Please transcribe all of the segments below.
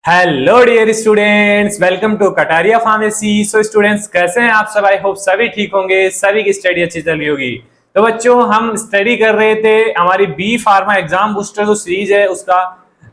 Hello dear students, welcome to Kataria pharmacy. So students, कैसे हैं आप सब? आई होप सभी ठीक होंगे, सभी की स्टडी अच्छी चल रही होगी। तो बच्चों, हम स्टडी कर रहे थे हमारी बी फार्मा एग्जाम बूस्टर जो सीरीज है उसका।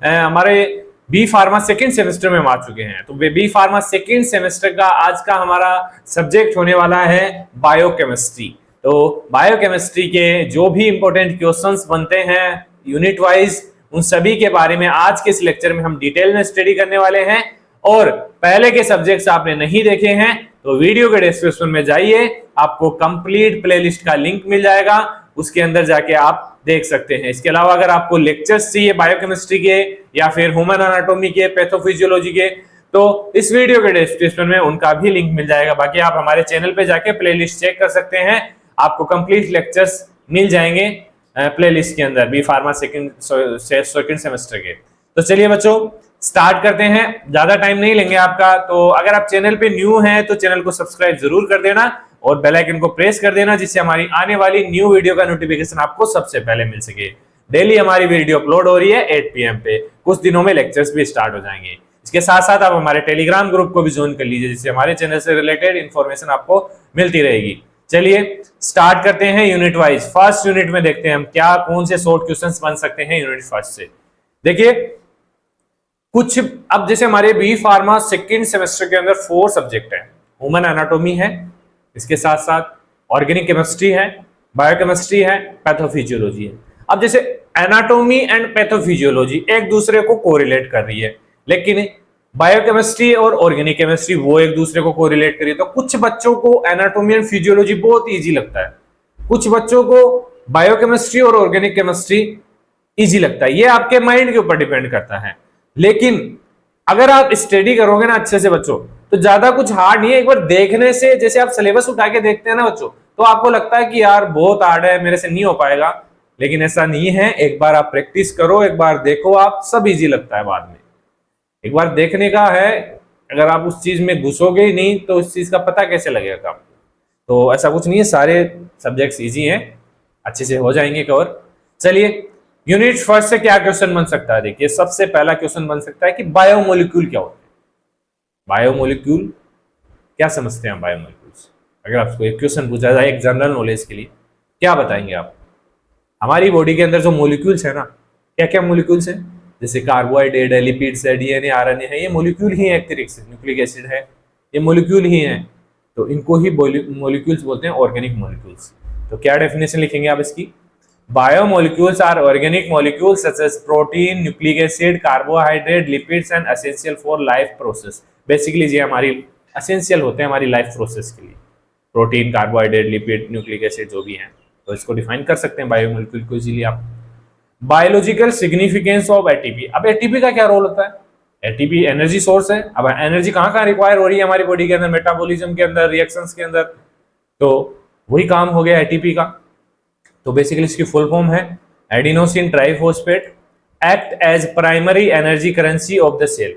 हमारे बी फार्मा सेकेंड सेमेस्टर में हम आ चुके हैं। तो बी फार्मा सेकेंड सेमेस्टर का आज का हमारा सब्जेक्ट होने वाला है बायोकेमिस्ट्री। तो बायोकेमिस्ट्री के जो भी इंपॉर्टेंट क्वेश्चंस बनते हैं यूनिट वाइज, उन सभी के बारे में आज के इस लेक्चर में हम डिटेल में स्टडी करने वाले हैं। और पहले के सब्जेक्ट्स आपने नहीं देखे हैं तो वीडियो के डिस्क्रिप्शन में जाइए, आपको कंप्लीट प्लेलिस्ट का लिंक मिल जाएगा, उसके अंदर जाके आप देख सकते हैं। इसके अलावा अगर आपको लेक्चर्स चाहिए बायोकेमिस्ट्री के या फिर ह्यूमन एनाटॉमी के, पैथोफिजियोलॉजी के, तो इस वीडियो के डिस्क्रिप्शन में उनका भी लिंक मिल जाएगा। बाकी आप हमारे चैनल पे जाके प्लेलिस्ट चेक कर सकते हैं, आपको कंप्लीट लेक्चर्स मिल जाएंगे प्लेलिस्ट के अंदर बी फार्मा सेकंड सेमेस्टर के। तो चलिए बच्चों, स्टार्ट करते हैं। ज्यादा टाइम नहीं लेंगे आपका। तो अगर आप चैनल पे न्यू हैं तो चैनल को सब्सक्राइब जरूर कर देना और बेल आइकन को प्रेस कर देना, जिससे हमारी आने वाली न्यू वीडियो का नोटिफिकेशन आपको सबसे पहले मिल सके। डेली हमारी वीडियो अपलोड हो रही है 8 PM पे। कुछ दिनों में लेक्चर्स भी स्टार्ट हो जाएंगे। इसके साथ साथ आप हमारे टेलीग्राम ग्रुप को भी ज्वाइन कर लीजिए, जिससे हमारे चैनल से रिलेटेड इंफॉर्मेशन आपको मिलती रहेगी। चलिए स्टार्ट करते हैं यूनिट वाइज। फर्स्ट यूनिट में देखते हैं हम क्या कौन से शॉर्ट क्वेश्चंस बन सकते हैं यूनिट फर्स्ट से। देखिए कुछ, अब जैसे हमारे बी फार्मा सेकंड सेमेस्टर के अंदर 4 सब्जेक्ट है। ह्यूमन एनाटॉमी है, इसके साथ साथ ऑर्गेनिक केमिस्ट्री है, बायोकेमिस्ट्री है, पैथोफिजियोलॉजी है। अब जैसे एनाटॉमी एंड पैथोफिजियोलॉजी एक दूसरे को कोरिलेट कर रही है, लेकिन बायोकेमिस्ट्री और ऑर्गेनिक केमिस्ट्री वो एक दूसरे को कोरिलेट करिए। तो कुछ बच्चों को एनाटॉमी एंड फिजियोलॉजी बहुत इजी लगता है, कुछ बच्चों को बायोकेमिस्ट्री और ऑर्गेनिक केमिस्ट्री इजी लगता है। ये आपके माइंड के ऊपर डिपेंड करता है। लेकिन अगर आप स्टडी करोगे ना अच्छे से बच्चों, तो ज्यादा कुछ हार्ड नहीं है। एक बार देखने से, जैसे आप सिलेबस उठा के देखते हैं ना बच्चों, तो आपको लगता है कि यार बहुत हार्ड है, मेरे से नहीं हो पाएगा। लेकिन ऐसा नहीं है। एक बार आप प्रैक्टिस करो, एक बार देखो, आप सब इजी लगता है बाद में। एक बार देखने का है, अगर आप उस चीज में घुसोगे ही नहीं तो उस चीज का पता कैसे लगेगा आपको। तो ऐसा कुछ नहीं है, सारे सब्जेक्ट्स इजी हैं, अच्छे से हो जाएंगे कवर। चलिए यूनिट फर्स्ट से क्या क्वेश्चन बन सकता है। देखिए सबसे पहला क्वेश्चन बन सकता है कि बायोमोलिक्यूल क्या होते हैं। बायोमोलिक्यूल क्या समझते हैं बायोमोलिक्यूल्स? अगर आपको एक क्वेश्चन पूछा जाए एक जनरल नॉलेज के लिए, क्या बताएंगे आप? हमारी बॉडी के अंदर जो मोलिक्यूल्स है ना, क्या क्या मोलिक्यूल्स है? जैसे कार्बोहाइड्रेट है, लिपिड्स है, डीएनए, आरएनए है, ये मोलिक्यूल ही है। एक तरीके से न्यूक्लिक एसिड है, ये मोलिक्यूल ही है। तो इनको ही मोलिक्यूल्स बोलते हैं, ऑर्गेनिक मोलिक्यूल्स। तो क्या डेफिनेशन लिखेंगे आप इसकी? Biomolecules are organic molecules such as protein, nucleic acid, carbohydrate, lipids and essential for life process. Basically ये हमारी एसेंशियल होते हैं हमारी लाइफ प्रोसेस के लिए। Protein, carbohydrate, lipid, nucleic acid जो भी है, तो इसको डिफाइन कर सकते हैं बायोमोलिक्यूल को इजीली आप। Biological significance of ATP. अब एटीपी का क्या रोल होता है? एटीपी एनर्जी सोर्स है। अब एनर्जी कहाँ कहाँ रिक्वायर हो रही है हमारी बॉडी के अंदर? मेटाबॉलिज्म के अंदर, रिएक्शंस के अंदर। तो वही काम हो गया एटीपी का। तो बेसिकली इसकी फुल फॉर्म है adenosine triphosphate, act as primary energy currency of the cell.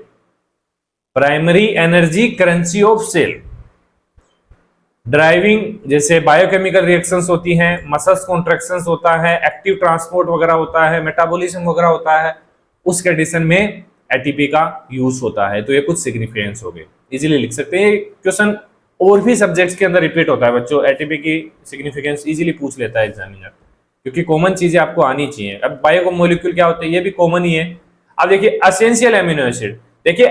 Primary energy currency of cell. Driving, जैसे बायोकेमिकल रिएक्शंस होती हैं, मसल्स कॉन्ट्रैक्शंस होता है, एक्टिव ट्रांसपोर्ट वगैरह होता है, मेटाबॉलिज्म वगैरह होता है, उस कंडीशन में एटीपी का यूज होता है। तो ये कुछ सिग्निफिकेंस हो गए, इजीली लिख सकते हैं। क्वेश्चन और भी सब्जेक्ट्स के अंदर रिपीट होता है बच्चों। एटीपी की सिग्निफिकेंस इजीली पूछ लेता है एग्जामिनर, क्योंकि कॉमन चीजें आपको आनी चाहिए। अब बायोमोलिक्यूल क्या होते हैं, ये भी कॉमन ही है। अब देखिए एसेंशियल एमिनो एसिड। देखिए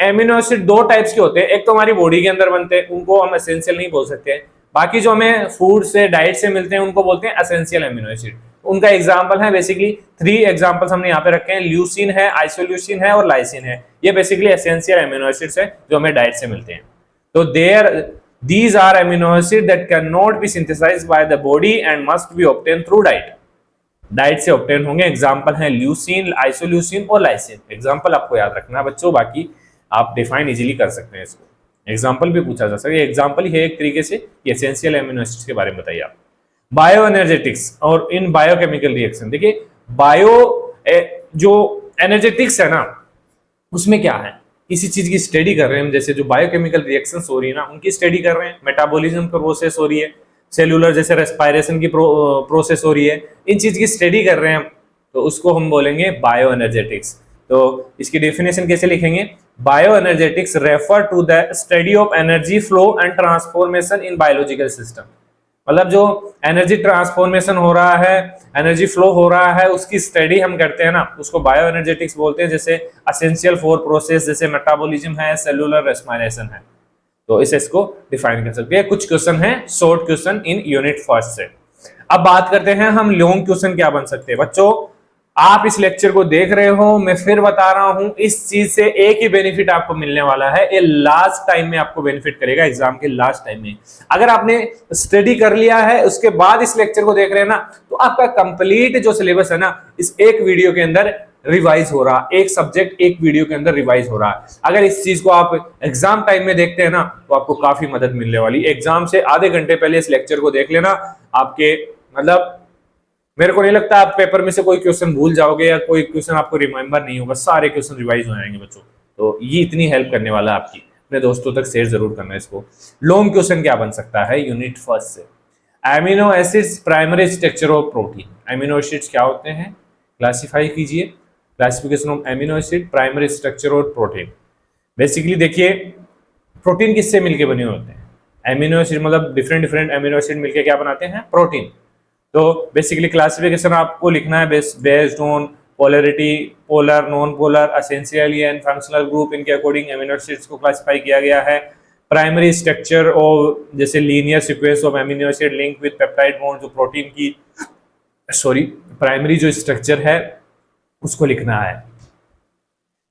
एमिनो एसिड 2 टाइप्स के होते हैं। एक तो हमारी बॉडी के अंदर बनते हैं, उनको हम एसेंशियल नहीं बोल सकते हैं। बाकी जो हमें फूड से, डाइट से मिलते हैं, उनको बोलते हैं एसेंशियल एमिनो एसिड। उनका एग्जांपल है बेसिकली 3 एग्जांपल्स हमने यहाँ पे रखे हैं। ल्यूसीन है, आइसोल्यूसिन है और लाइसिन है। ये बेसिकली एसेंशियल एमिनो एसिड्स है जो हमें डाइट से मिलते हैं। तो these are amino acids that cannot be synthesized by the body and must be obtained through diet. Diet से ऑब्टेन होंगे। एग्जांपल हैं ल्यूसीन, आइसोल्यूसिन और लाइसिन। एग्जांपल आपको याद रखना है बच्चों, बाकी आप डिफाइन इजीली कर सकते हैं इसको। एग्जांपल भी पूछा जा सकता है, एग्जांपल ही है एक तरीके से। एसेंशियल एमिनो एसिड्स के बारे में बताइए आप। बायो एनर्जेटिक्स और इन बायोकेमिकल रिएक्शन। देखिए बायो जो एनर्जेटिक्स है ना, उसमें क्या है, किसी चीज की स्टडी कर रहे हैं हम, जैसे जो बायोकेमिकल रिएक्शंस हो रही है ना, उनकी स्टडी कर रहे हैं। मेटाबॉलिज्म प्रोसेस हो रही है, सेलुलर जैसे रेस्पायरेशन की प्रोसेस हो रही है, इन चीज की स्टडी कर रहे हैं हम, तो उसको हम बोलेंगे बायो एनर्जेटिक्स। तो इसकी डेफिनेशन कैसे लिखेंगे? Bioenergetics refer to the study of energy flow and transformation in biological system. मतलब जो एनर्जी ट्रांसफॉर्मेशन हो रहा है, एनर्जी फ्लो हो रहा है, उसकी स्टडी हम करते हैं ना, उसको बायो एनर्जेटिक्स बोलते हैं। जैसे असेंशियल फॉर प्रोसेस जैसे मेटाबॉलिज्म है, सेलुलर रेस्पायरेशन है, तो इसे इसको डिफाइन कर सकते हैं। कुछ क्वेश्चन है short question in unit first से। अब बात करते हैं हम लॉन्ग क्वेश्चन क्या बन सकते हैं। बच्चों आप इस लेक्चर को देख रहे हो, मैं फिर बता रहा हूं, इस चीज से एक ही बेनिफिट आपको मिलने वाला है, ये लास्ट टाइम में आपको बेनिफिट करेगा, एग्जाम के लास्ट टाइम में। अगर आपने स्टडी कर लिया है उसके बाद इस लेक्चर को देख रहे हैं ना, तो आपका कंप्लीट जो सिलेबस है ना, इस एक वीडियो के अंदर रिवाइज हो रहा, एक सब्जेक्ट एक वीडियो के अंदर रिवाइज हो रहा है। अगर इस चीज को आप एग्जाम टाइम में देखते हैं ना, तो आपको काफी मदद मिलने वाली। एग्जाम से आधे घंटे पहले इस लेक्चर को देख लेना, आपके मतलब मेरे को नहीं लगता आप पेपर में से कोई क्वेश्चन भूल जाओगे या कोई क्वेश्चन आपको रिमेंबर नहीं होगा, सारे क्वेश्चन रिवाइज हो जाएंगे बच्चों। तो ये इतनी हेल्प करने वाला है आपकी, अपने दोस्तों तक शेयर जरूर करना इसको। लॉन्ग क्वेश्चन क्या बन सकता है यूनिट फर्स्ट से? Amino acids primary structure of protein. Amino acids क्या होते हैं, क्लासिफाई कीजिए। Classification of amino acid, primary structure of protein. Basically देखिए प्रोटीन किससे मिलके बने होते हैं? एमिनो एसिड मतलब डिफरेंट डिफरेंट एमिनो एसिड मिलके क्या बनाते हैं? प्रोटीन। तो बेसिकली क्लासिफिकेशन आपको लिखना है based on polarity, polar, non polar, essential and functional group, इनके अकॉर्डिंग एमिनो एसिड्स को क्लासिफाई किया गया है। प्राइमरी स्ट्रक्चर और जैसे linear sequence of amino acid link with peptide bond, जो प्रोटीन की प्राइमरी जो स्ट्रक्चर है उसको लिखना है।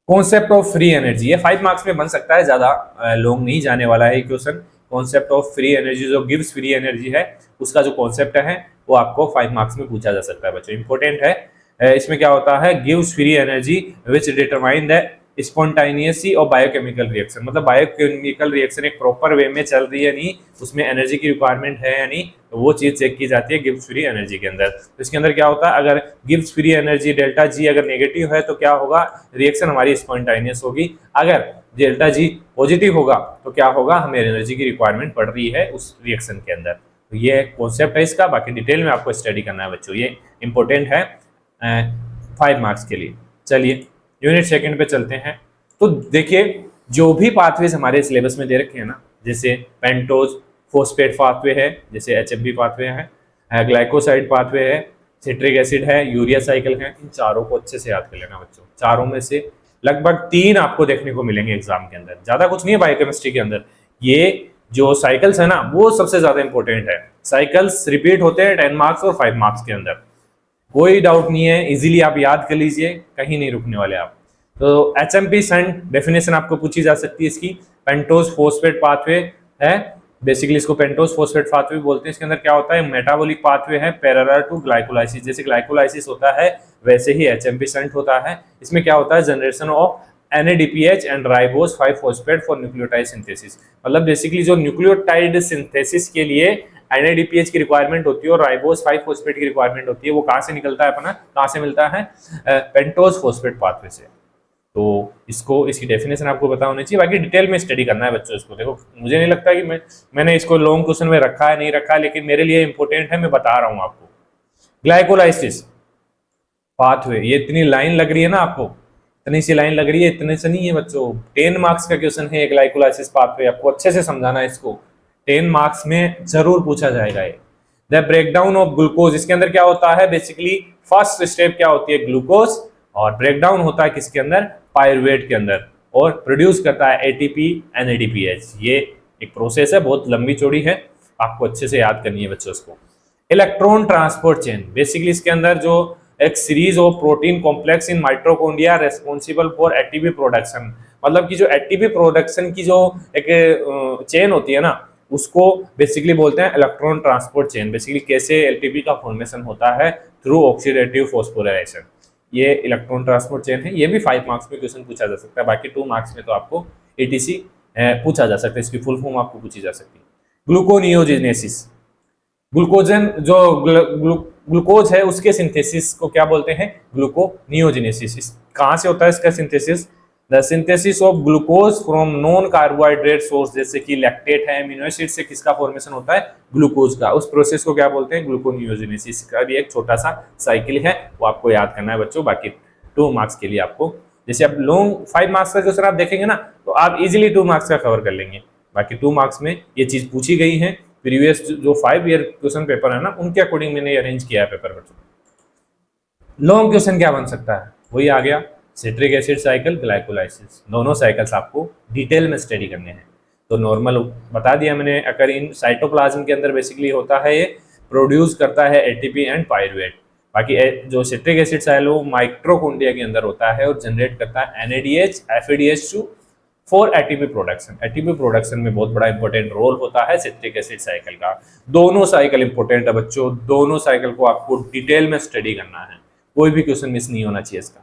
कॉन्सेप्ट ऑफ फ्री एनर्जी, ये 5 मार्क्स में बन सकता है, ज्यादा लॉन्ग नहीं जाने वाला है question. Concept of free energy, जो गिव्स फ्री एनर्जी है, उसका जो कॉन्सेप्ट है वो आपको 5 मार्क्स में पूछा जा सकता है बच्चों, इंपॉर्टेंट है। इसमें क्या होता है? Gives free energy which determine the spontaneously और बायोकेमिकल रिएक्शन, मतलब बायोकेमिकल रिएक्शन एक प्रॉपर वे में चल रही है नहीं, उसमें एनर्जी की रिक्वायरमेंट है या नहीं, तो वो चीज चेक की जाती है गिव्स फ्री एनर्जी के अंदर। तो इसके अंदर क्या होता है, अगर gives free energy delta G अगर नेगेटिव है तो क्या होगा? रिएक्शन हमारी स्पॉन्टानियस होगी। अगर डेल्टा जी पॉजिटिव होगा तो क्या होगा? हमें एनर्जी की रिक्वायरमेंट पड़ रही है उस रिएक्शन के अंदर। तो ये कॉन्सेप्ट है इसका, बाकी डिटेल में आपको स्टडी करना है बच्चों, ये इंपॉर्टेंट है 5 मार्क्स के लिए। चलिए यूनिट सेकंड पे चलते हैं। तो देखिए जो भी पाथवेज हमारे सिलेबस में दे रखे हैं ना, जैसे पेंटोज फोस्फेट पाथवे है, जैसे एचएमपी पाथवे है, ग्लाइकोसाइड पाथवे है, सिट्रिक एसिड है, यूरिया साइकिल है, इन चारों को अच्छे से याद कर लेना बच्चों। चारों में से लगभग 3 आपको देखने को मिलेंगे एग्जाम के अंदर, ज्यादा कुछ नहीं है बायोकेमिस्ट्री के अंदर। ये जो साइकिल्स है ना वो सबसे ज्यादा इंपॉर्टेंट है। साइकिल्स रिपीट होते हैं 10 मार्क्स और 5 मार्क्स के अंदर, कोई डाउट नहीं है, इजीली आप याद कर लीजिए, कहीं नहीं रुकने वाले आप। तो एचएमपी संट डेफिनेशन आपको पूछी जा सकती है इसकी। पेंटोज फोस्फेट पाथवे है, बेसिकली इसको पेंटोज फोस्फेट पाथवे बोलते हैं। इसके अंदर क्या होता है? मेटाबॉलिक पाथवे है पैरेलल टू ग्लाइकोलाइसिस, जैसे ग्लाइकोलाइसिस होता है वैसे ही एचएमपी संट होता है। इसमें क्या होता है? Generation of NADPH and ribose 5 phosphate for nucleotide synthesis, मतलब बेसिकली जो न्यूक्लियोटाइड सिंथेसिस के लिए NADPH की रिक्वायरमेंट होती है और राइबोस 5 फॉस्फेट की रिक्वायरमेंट होती है, वो कहाँ से निकलता है अपना, कहाँ से मिलता है? पेंटोज फॉस्फेट पाथवे से। तो इसको इसकी डेफिनेशन आपको पता होनी चाहिए, बाकी डिटेल में स्टडी करना है बच्चों इसको। देखो मुझे नहीं लगता कि मैंने इसको लॉन्ग क्वेश्चन में रखा है, नहीं रखा है, लेकिन मेरे लिए इंपॉर्टेंट है, मैं बता रहा हूँ आपको। ग्लाइकोलाइसिस पाथवे, ये इतनी लाइन लग रही है ना आपको, इतनी सी लाइन लग रही है, इतने से नहीं है बच्चों। 10 मार्क्स का क्वेश्चन है ग्लाइकोलाइसिस पाथवे, आपको अच्छे से समझाना है इसको, 10 मार्क्स में जरूर पूछा जाएगा ये। द ब्रेकडाउन ऑफ ग्लूकोज, इसके अंदर क्या होता है? बेसिकली फर्स्ट स्टेप क्या होती है? ग्लूकोज, और ब्रेकडाउन होता है किसके अंदर? पायरुवेट के अंदर, और प्रोड्यूस करता है ATP NADPH। ये एक प्रोसेस है, बहुत लंबी चौड़ी है, आपको अच्छे से याद करनी है बच्चों इसको। इलेक्ट्रॉन ट्रांसपोर्ट चेन, बेसिकली इसके अंदर जो एक series of protein complex in mitochondria responsible for ATP production, मतलब कि जो ATP प्रोडक्शन की जो एक चेन होती है ना, उसको बेसिकली बोलते हैं इलेक्ट्रॉन ट्रांसपोर्ट चेन। बेसिकली कैसे ATP का फॉर्मेशन होता है? थ्रू ऑक्सीडेटिव फॉस्फोराइलेशन, ये इलेक्ट्रॉन ट्रांसपोर्ट चेन है। ये भी 5 मार्क्स में क्वेश्चन पूछा जा सकता है, बाकी 2 मार्क्स में तो आपको ATC पूछा जा सकता है, इसकी फुल फॉर्म आपको पूछी जा सकती है। ग्लूकोनियोजेनेसिस, ग्लूकोजन जो ग्लूकोज है उसके सिंथेसिस को क्या बोलते हैं? ग्लूकोनियोजेनेसिस। कहाँ से होता है इसका synthesis? The synthesis of glucose from non carbohydrate source, जैसे कि लैक्टेट है, अमीनो एसिड से किसका फॉर्मेशन होता है, ग्लूकोज का, उस प्रोसेस को क्या बोलते हैं, ग्लूकोनियोजेनेसिस का भी एक छोटा सा साइकिल है, वो आपको याद करना है बच्चों। बाकी 2 मार्क्स के लिए आपको, जैसे अब लॉन्ग 5 मार्क्स का क्वेश्चन आप देखेंगे ना तो आप इजीली 2 मार्क्स का कवर कर लेंगे। बाकी 2 मार्क्स में ये चीज पूछी गई है, प्रीवियस जो 5 ईयर क्वेश्चन पेपर है ना उनके अकॉर्डिंग मैंने अरेंज किया है पेपर बच्चों। लॉन्ग क्वेश्चन क्या बन सकता है, वही आ गया सिट्रिक एसिड साइकिल, ग्लाइकोलाइसिस, दोनों साइकिल्स आपको डिटेल में स्टडी करने हैं। तो नॉर्मल बता दिया मैंने, अगर इन साइटोप्लाज्म के अंदर बेसिकली होता है, ये प्रोड्यूस करता है एटीपी एंड पायरुवेट। बाकी जो सिट्रिक एसिड साइकिल वो माइक्रोकोन्ड्रिया के अंदर होता है और जनरेट करता है NADH FADH2 for ATP production. ATP production में बहुत बड़ा इंपॉर्टेंट रोल होता है सिट्रिक एसिड साइकिल का। दोनों साइकिल इंपॉर्टेंट है बच्चों, दोनों साइकिल को आपको डिटेल में स्टडी करना है, कोई भी क्वेश्चन मिस नहीं होना चाहिए इसका।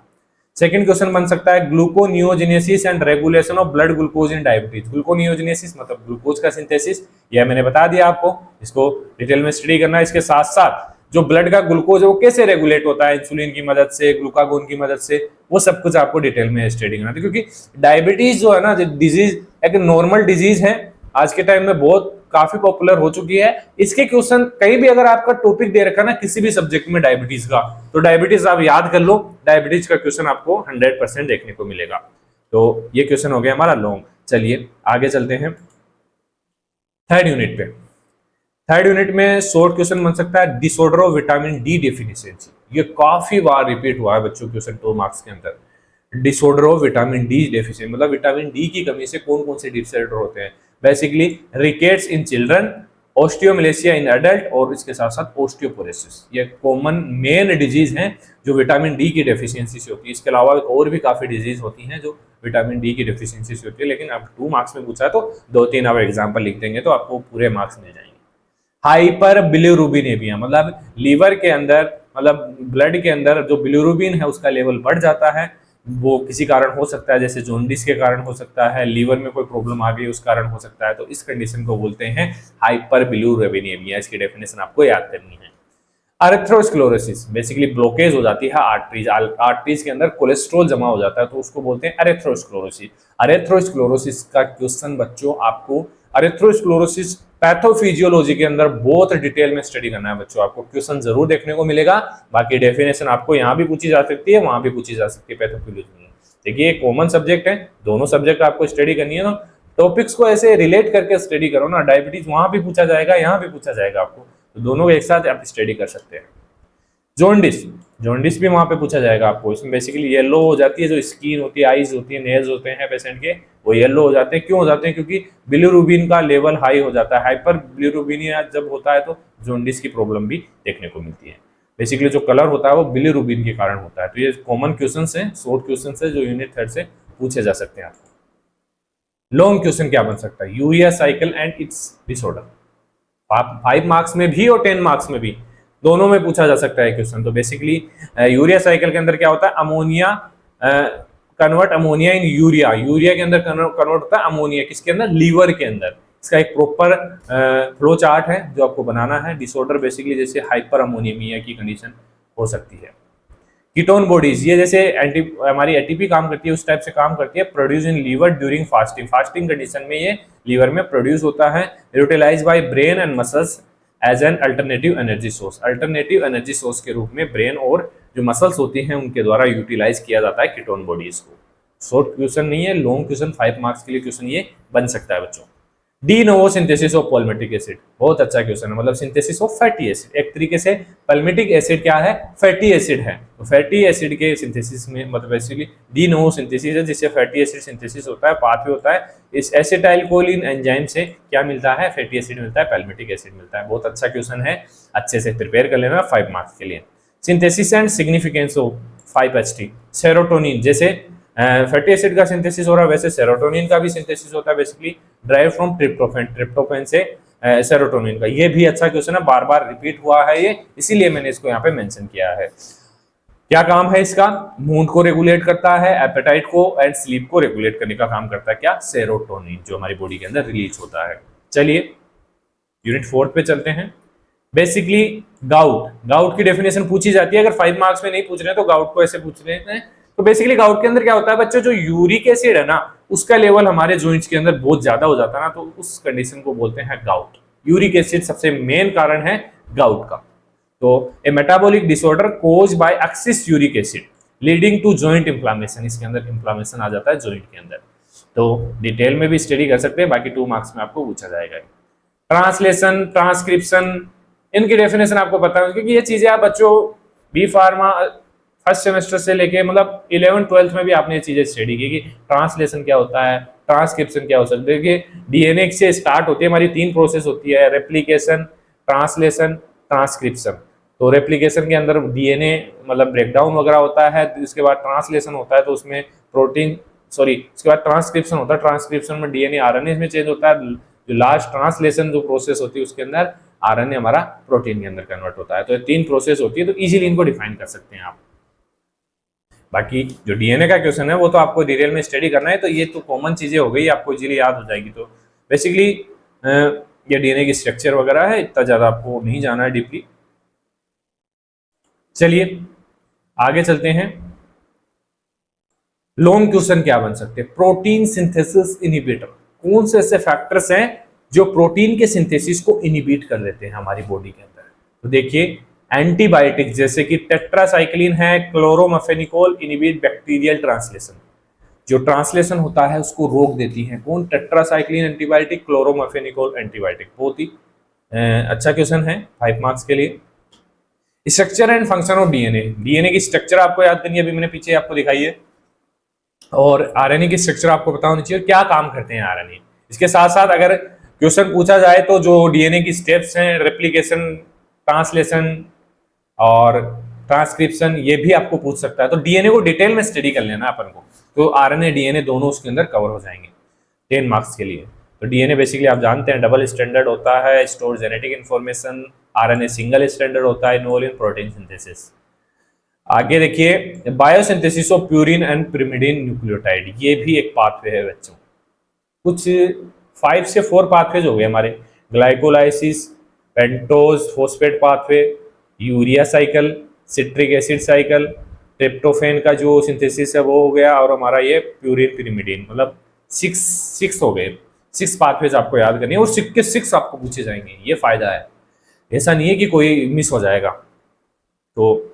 सेकंड क्वेश्चन बन सकता है gluconeogenesis and regulation of blood glucose in diabetes. Gluconeogenesis मतलब ग्लूकोज का सिंथेसिस, यह मैंने बता दिया आपको, इसको डिटेल में स्टडी करना है। इसके साथ साथ जो ब्लड का ग्लूकोज है वो कैसे रेगुलेट होता है, इंसुलिन की मदद से, ग्लूकागोन की मदद से, वो सब कुछ आपको डिटेल में स्टडी करना है। क्योंकि डायबिटीज जो है ना, डिजीज एक नॉर्मल डिजीज है, आज के टाइम में बहुत काफी पॉपुलर हो चुकी है। इसके क्वेश्चन कहीं भी अगर आपका टॉपिक दे रखा ना किसी भी सब्जेक्ट में डायबिटीज का, तो डायबिटीज आप याद कर लो, डायबिटीज का क्वेश्चन आपको 100% देखने को मिलेगा। तो ये क्वेश्चन हो गया हमारा लॉन्ग। चलिए आगे चलते हैं थर्ड यूनिट पे। थर्ड यूनिट में शॉर्ट क्वेश्चन बन सकता है disorder of vitamin D deficiency. ये काफी बार रिपीट हुआ है बच्चों क्वेश्चन 2 मार्क्स के अंदर। Disorder of vitamin D deficiency मतलब विटामिन डी की कमी से कौन कौन से डिसऑर्डर होते हैं। Basically rickets in children, osteomalacia in adult और इसके साथ साथ ऑस्टियोपोरोसिस, ये कॉमन मेन डिजीज हैं जो विटामिन डी की डेफिशिएंसी से होती है। इसके अलावा और भी काफी डिजीज होती हैं जो विटामिन डी की डेफिशिएंसी से होती है, लेकिन अब 2 मार्क्स में पूछा है तो 2-3 आप एग्जाम्पल लिख देंगे तो आपको पूरे मार्क्स मिल जाएंगे। हाइपर बिलिरुबिनेमिया मतलब लीवर के अंदर, मतलब ब्लड के अंदर जो बिलिरुबिन है उसका लेवल बढ़ जाता है, वो किसी कारण हो सकता है, जैसे जोंडिस के कारण हो सकता है, लीवर में कोई प्रॉब्लम आ गई उस कारण हो सकता है, तो इस कंडीशन को बोलते हैं हाइपर बिलिरुबिनेमिया। इसकी डेफिनेशन आपको याद करनी है। अरेथ्रोस्क्लेरोसिस बेसिकली ब्लॉकेज हो जाती है आर्टरीज, आर्टरीज के अंदर कोलेस्ट्रॉल जमा हो जाता है तो उसको बोलते हैं अरेथ्रोस्क्लेरोसिस। अरेथ्रोस्क्लेरोसिस का क्वेश्चन बच्चों आपको अरेथ्रोस्क्लेरोसिस पैथोफिजियोलॉजी के अंदर बहुत डिटेल में स्टडी करना है बच्चों, आपको क्वेश्चन जरूर देखने को मिलेगा। बाकी डेफिनेशन आपको यहाँ भी पूछी जा सकती है, वहां भी पूछी जा सकती है पैथोफिजियोलॉजी में। देखिए ये कॉमन सब्जेक्ट है, दोनों सब्जेक्ट आपको स्टडी करनी है ना, टॉपिक्स को ऐसे रिलेट करके स्टडी करो ना, डायबिटीज वहां भी पूछा जाएगा, यहाँ भी पूछा जाएगा आपको, तो दोनों एक साथ आप स्टडी कर सकते हैं। जॉन्डिस, जॉन्डिस भी वहां पे पूछा जाएगा आपको। इसमें बेसिकली येलो हो जाती है, जो स्किन होती है, आईज होती है, नेल्स होते हैं पेशेंट के, वो येलो हो जाते हैं। क्यों हो जाते हैं? क्योंकि बिलिरुबिन का लेवल हाई हो जाता है। हाइपर बिलिरुबिनिया जब होता है तो जॉन्डिस की प्रॉब्लम भी देखने को मिलती है। बेसिकली जो कलर होता है वो बिलिरुबिन के कारण होता है। तो ये कॉमन क्वेश्चन है, शॉर्ट क्वेश्चन है जो यूनिट 3 से पूछे जा सकते हैं आपको। लॉन्ग क्वेश्चन क्या बन सकता है? Urea cycle and it's disorder. 5 marks में भी और 10 मार्क्स में भी, दोनों में पूछा जा सकता है क्वेश्चन। तो बेसिकली यूरिया साइकिल के अंदर क्या होता है, ammonia convert ammonia in urea, urea के अंदर कन्वर्ट होता है अमोनिया, किसके अंदर? लीवर के अंदर। इसका एक प्रॉपर फ्लो चार्ट है जो आपको बनाना है। डिसऑर्डर बेसिकली जैसे हाइपर अमोनियमिया की कंडीशन हो सकती है। कीटोन बॉडीज, ये जैसे हमारी एटीपी काम करती है उस टाइप से काम करती है। Produce in liver during fasting, fasting condition में ये लीवर में प्रोड्यूस होता है। Utilize by brain and muscles as an alternative energy source, alternative energy source के रूप में ब्रेन और जो मसल्स होती हैं उनके द्वारा यूटिलाइज किया जाता है कीटोन बॉडीज को। शॉर्ट क्वेश्चन नहीं है, लॉन्ग क्वेश्चन 5 मार्क्स के लिए क्वेश्चन ये बन सकता है बच्चों। De novo synthesis of palmitic acid, बहुत अच्छा क्वेश्चन है, मतलब सिंथेसिस ऑफ फैटी एसिड। एक तरीके से पल्मेटिक एसिड क्या है? फैटी एसिड है। तो फैटी एसिड के सिंथेसिस में मतलब बेसिकली डी नोवो सिंथेसिस है जिससे फैटी एसिड सिंथेसिस होता है, पाथवे होता है। इस एसिटाइल कोलिन एंजाइम से क्या मिलता है? फैटी एसिड मिलता है, पल्मेटिक एसिड मिलता है। बहुत अच्छा क्वेश्चन है, अच्छे से प्रिपेयर कर लेना 5 मार्क्स के लिए। Synthesis and significance of 5HT, serotonin, जैसे फैटी एसिड का सिंथेसिस हो रहा है वैसे सेरोटोनिन का भी सिंथेसिस होता है, basically drive from tryptophan, tryptophan से सेरोटोनिन का। ये भी अच्छा क्वेश्चन है, बार बार रिपीट हुआ है ये, इसीलिए मैंने इसको यहाँ पे मेंशन किया है। क्या काम है इसका? मूड को रेगुलेट करता है, एपेटाइट को एंड स्लीप को रेगुलेट करने का काम करता है क्या? सेरोटोनिन, जो हमारी बॉडी के अंदर रिलीज होता है। चलिए यूनिट 4 पे चलते हैं। बेसिकली गाउट, गाउट की डेफिनेशन पूछी जाती है, अगर 5 मार्क्स में नहीं पूछ रहे हैं तो गाउट को ऐसे पूछ रहे हैं। तो तो बेसिकली गाउट के अंदर क्या होता है बच्चों, जो यूरिक एसिड है ना उसका लेवल हमारे जॉइंट्स के अंदर बहुत ज्यादा हो जाता है ना, तो उस कंडीशन को बोलते हैं गाउट। यूरिक एसिड सबसे मेन कारण है गाउट का। तो a metabolic disorder caused by excess uric acid leading to joint inflammation, इसके अंदर इंफ्लेमेशन आ जाता है जॉइंट के अंदर। तो डिटेल में भी स्टडी कर सकते हैं, बाकी 2 मार्क्स में आपको पूछा जाएगा। ट्रांसलेशन, ट्रांसक्रिप्शन, इनकी डेफिनेशन आपको पता है, क्योंकि ये चीजें आप बच्चों बी फार्मा फर्स्ट सेमेस्टर से लेके मतलब 11th 12th में भी आपने ये चीजें स्टडी की कि ट्रांसलेशन क्या होता है, ट्रांसक्रिप्शन क्या हो सकता है। देखिए डीएनए से स्टार्ट होती है हमारी 3 प्रोसेस होती है, रेप्लिकेशन, ट्रांसलेशन, ट्रांसक्रिप्शन। तो रेप्लिकेशन के अंदर डीएनए मतलब ब्रेकडाउन वगैरह होता है, इसके बाद ट्रांसलेशन होता है तो उसमें प्रोटीन उसके बाद ट्रांसक्रिप्शन होता है, ट्रांसक्रिप्शन में डीएनए आरएनए में चेंज होता है, जो लास्ट ट्रांसलेशन जो प्रोसेस होती है उसके अंदर आरएनए हमारा प्रोटीन के अंदर कन्वर्ट होता है। तो ये 3 प्रोसेस होती है, तो इजीली इनको डिफाइन कर सकते हैं आप। बाकी जो डीएनए का क्वेश्चन है वो तो आपको डिटेल में स्टडी करना है, तो ये तो कॉमन चीजें हो गई, आपको इजीली याद हो जाएगी। तो बेसिकली ये डीएनए की स्ट्रक्चर वगैरह है, इतना ज्यादा आपको नहीं जाना है डीपली। चलिए आगे चलते हैं। लॉन्ग क्वेश्चन क्या बन सकते हैं, प्रोटीन सिंथेसिस इनहिबिटर, कौन से ऐसे फैक्टर्स हैं जो प्रोटीन के सिंथेसिस को इनहिबिट कर देते हैं हमारी बॉडी के अंदर। तो देखिए एंटीबायोटिक जैसे कि टेट्रासाइक्लिन है, क्लोरोमफेनिकोल इनहिबिट बैक्टीरियल ट्रांसलेशन, जो ट्रांसलेशन होता है उसको रोक देती है। कौन, टेट्रासाइक्लिन एंटीबायोटिक, क्लोरोमफेनिकोल एंटीबायोटिक। बहुत ही अच्छा क्वेश्चन है 5 मार्क्स के लिए। Structure and function of DNA, DNA की स्ट्रक्चर आपको याद करनी है, अभी मैंने पीछे आपको दिखाई है, और आरएनए की स्ट्रक्चर आपको पता होनी चाहिए, क्या काम करते हैं आरएनए। इसके साथ साथ अगर क्वेश्चन पूछा जाए तो जो डीएनए की स्टेप्स हैं, रेप्लिकेशन, ट्रांसलेशन और ट्रांसक्रिप्शन, ये भी आपको पूछ सकता है। तो डीएनए को डिटेल में स्टडी कर लेना अपन को, तो आरएनए डीएनए दोनों उसके अंदर कवर हो जाएंगे 10 मार्क्स के लिए। तो डीएनए बेसिकली आप जानते हैं डबल स्टैंडर्ड होता है, store genetic information. RNA single standard होता है, इन्वॉल्व इन प्रोटीन सिंथेसिस। आगे देखिए biosynthesis of purine and pyrimidine nucleotide, ये भी एक पाथवे है बच्चों। कुछ 5 से 4 पाथवेज हो गए हमारे, glycolysis, pentose phosphate pathway, urea cycle, citric acid cycle, tryptophan का जो सिंथेसिस है वो हो गया, और हमारा ये प्यूरिन pyrimidine, मतलब 6 हो गए। 6 पाथवेज आपको याद करनी है, और 6 के 6 आपको पूछे जाएंगे, ये फायदा है, ऐसा नहीं है कि कोई मिस हो जाएगा। तो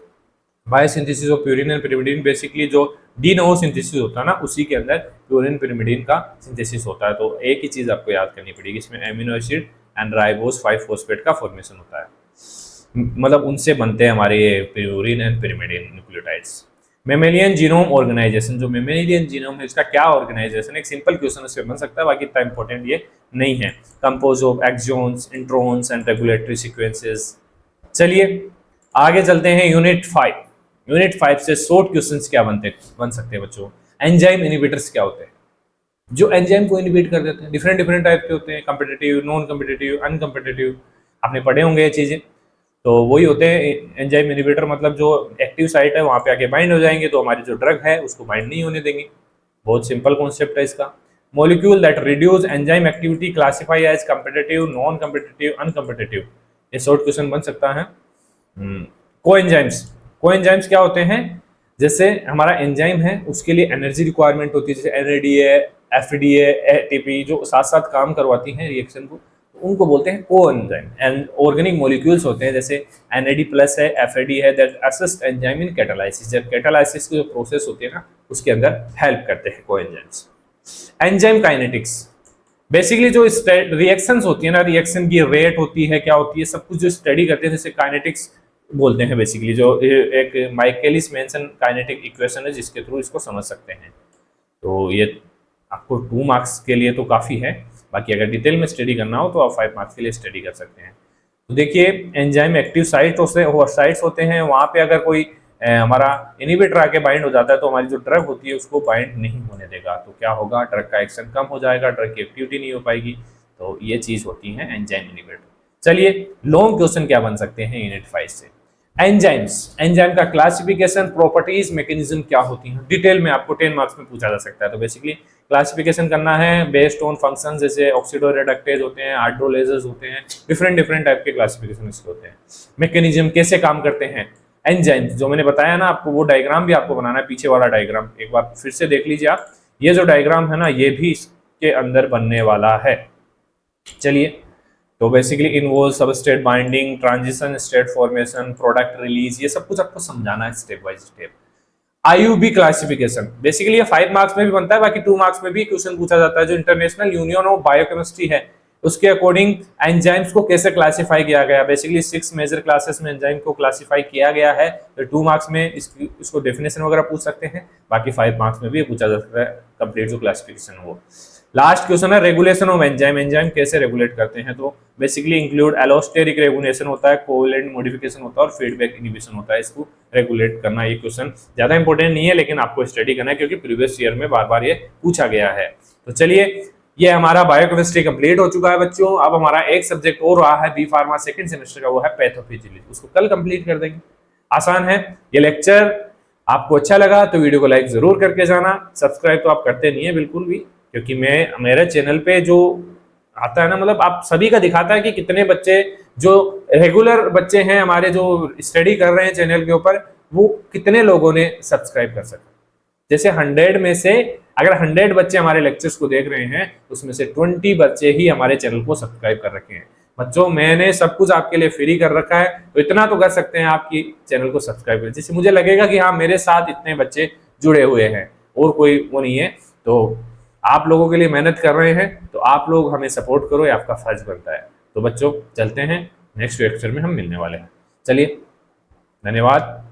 biosynthesis of purine and pyrimidine basically जो डी नोवो सिंथेसिस होता है ना, उसी के अंदर प्यूरिन pyrimidine का सिंथेसिस होता है। तो एक ही चीज आपको याद करनी पड़ेगी, इसमें amino acid and ribose 5 phosphate का फॉर्मेशन होता है, मतलब उनसे बनते हैं हमारे ये purine and pyrimidine nucleotides. Mammalian genome organization, जो मेमेलियन जीनोम है इसका क्या ऑर्गेनाइजेशन, एक सिंपल क्वेश्चन उससे बन सकता है, बाकी इतना इंपॉर्टेंट ये नहीं है। Compose of exons, introns and regulatory sequences. चलिए आगे चलते हैं यूनिट 5। यूनिट 5 से शॉर्ट क्वेश्चंस क्या बन सकते हैं बच्चों। एंजाइम इनहिबिटर्स क्या होते हैं, जो एंजाइम को इनहिबिट कर देते हैं। डिफरेंट टाइप के होते हैं, कम्पिटिटिव, नॉन कम्पिटिटिव, अनकम्पिटिटिव, आपने पढ़े होंगे ये चीजें। तो वही होते हैं एंजाइम इनहिबिटर, मतलब जो एक्टिव साइट है वहां पे आके बाइंड हो जाएंगे, तो हमारी जो ड्रग है उसको बाइंड नहीं होने देंगे। बहुत सिंपल कॉन्सेप्ट है इसका। Molecule that reduce enzyme activity classify as competitive, non competitive, uncompetitive, ये शॉर्ट क्वेश्चन बन सकता है। कोएंजाइम्स क्या होते हैं, जैसे हमारा एंजाइम है उसके लिए एनर्जी रिक्वायरमेंट होती है, जैसे एनएडीए, एफडीए, एटीपी, जो साथ साथ काम करवाती हैं रिएक्शन को, तो उनको बोलते हैं कोएंजाइम। एंड ऑर्गेनिक मॉलिक्यूल्स होते हैं, जैसे NAD+ है, FAD है, that assist enzyme in catalysis, जब कैटालाइसिस की जो प्रोसेस होती है ना उसके अंदर हेल्प करते हैं कोएंजाइम्स। एंजाइम काइनेटिक्स, बेसिकली जो रिएक्शंस होती है ना, रिएक्शन की रेट होती है, क्या होती है, सब कुछ जो स्टडी करते हैं, जैसे काइनेटिक्स बोलते हैं बेसिकली, जो एक माइकलिस मेंसन काइनेटिक इक्वेशन है जिसके थ्रू इसको समझ सकते हैं। तो ये आपको 2 मार्क्स के लिए तो काफ़ी है, बाकी अगर डिटेल में स्टडी करना हो तो आप 5 मार्क्स के लिए स्टडी कर सकते हैं। तो देखिए एंजाइम एक्टिव साइट्स होते हैं, वहाँ पे अगर कोई हमारा इनहिबिटर आके बाइंड हो जाता है तो हमारी जो ड्रग होती है उसको बाइंड नहीं होने देगा, तो क्या होगा, ड्रग का एक्शन कम हो जाएगा, ड्रग की एक्टिविटी नहीं हो पाएगी। तो ये चीज़ होती है एंजाइम इनहिबिटर। चलिए लॉन्ग क्वेश्चन क्या बन सकते हैं यूनिट 5 से। एंजाइम का क्लासिफिकेशन, प्रॉपर्टीज, मैकेनिज्म क्या होती हैं, डिटेल में आपको 10 मार्क्स में पूछा जा सकता है। तो बेसिकली क्लासिफिकेशन करना है बेस्ड ऑन फंक्शन, जैसे ऑक्सीडोरेडक्टेज होते हैं, हाइड्रोलेजेस होते हैं, डिफरेंट टाइप के क्लासिफिकेशन इसके होते हैं। मैकेनिज्म कैसे काम करते हैं, एंजाइम, जो मैंने बताया ना आपको, वो डायग्राम भी आपको बनाना है, पीछे वाला डायग्राम एक बार फिर से देख लीजिए आप। ये जो डायग्राम है ना, ये भी इसके अंदर बनने वाला है। चलिए, तो basically involve substrate binding, transition state formation, product release, ये सब कुछ आपको समझाना है step by step. IUB classification, basically ये 5 मार्क्स में भी बनता है, बाकी 2 मार्क्स में भी क्वेश्चन पूछा जाता है। जो इंटरनेशनल यूनियन ऑफ बायोकेमिस्ट्री है, उसके अकॉर्डिंग एंजाइम्स को कैसे क्लासिफाई किया गया, बेसिकली 6 मेजर क्लासेस में एंजाइम को क्लासिफाई किया गया है। तो 2 मार्क्स में इसको डेफिनेशन वगैरह पूछ सकते हैं, बाकी 5 मार्क्स में भी पूछा जा सकता है कंप्लीट जो क्लासिफिकेशन हो। लास्ट क्वेश्चन है रेगुलेशन ऑफ एंजाइम, एंजाइम कैसे रेगुलेट करते हैं। तो बेसिकली इंक्लूड एलोस्टेरिक रेगुलेशन होता है, कोवेलेंट मॉडिफिकेशन होता है और फीडबैक इनहिबिशन होता है। इसको रेगुलेट करना, ये क्वेश्चन ज्यादा इंपॉर्टेंट नहीं है, लेकिन आपको स्टडी करना है क्योंकि प्रीवियस ईयर में बार बार ये पूछा गया है। तो चलिए, ये हमारा बायोकेमिस्ट्री कंप्लीट हो चुका है बच्चों। अब हमारा एक सब्जेक्ट और रहा है बी फार्मा सेकंड सेमेस्टर का, वो है पैथोफिजियोलॉजी, उसको कल कंप्लीट कर देंगे। आसान है ये लेक्चर। आपको अच्छा लगा तो वीडियो को लाइक जरूर करके जाना। सब्सक्राइब तो आप करते नहीं है बिल्कुल भी, क्योंकि मेरे चैनल पे जो आता है ना, मतलब आप सभी का दिखाता है कि कितने बच्चे जो रेगुलर बच्चे हैं हमारे, जो स्टडी कर रहे हैं चैनल के ऊपर, वो कितने लोगों ने सब्सक्राइब कर सका। जैसे 100 में से अगर 100 बच्चे हमारे लेक्चर्स को देख रहे हैं, उसमें से 20 बच्चे ही हमारे चैनल को सब्सक्राइब कर रखे हैं। बच्चों, मैंने सब कुछ आपके लिए फ्री कर रखा है, तो इतना तो कर सकते हैं आपकी चैनल को सब्सक्राइब करें, जिससे मुझे लगेगा कि हाँ, मेरे साथ इतने बच्चे जुड़े हुए हैं और कोई वो नहीं है। तो आप लोगों के लिए मेहनत कर रहे हैं, तो आप लोग हमें सपोर्ट करो, ये आपका फर्ज बनता है। तो बच्चों, चलते हैं, नेक्स्ट लेक्चर में हम मिलने वाले हैं। चलिए, धन्यवाद।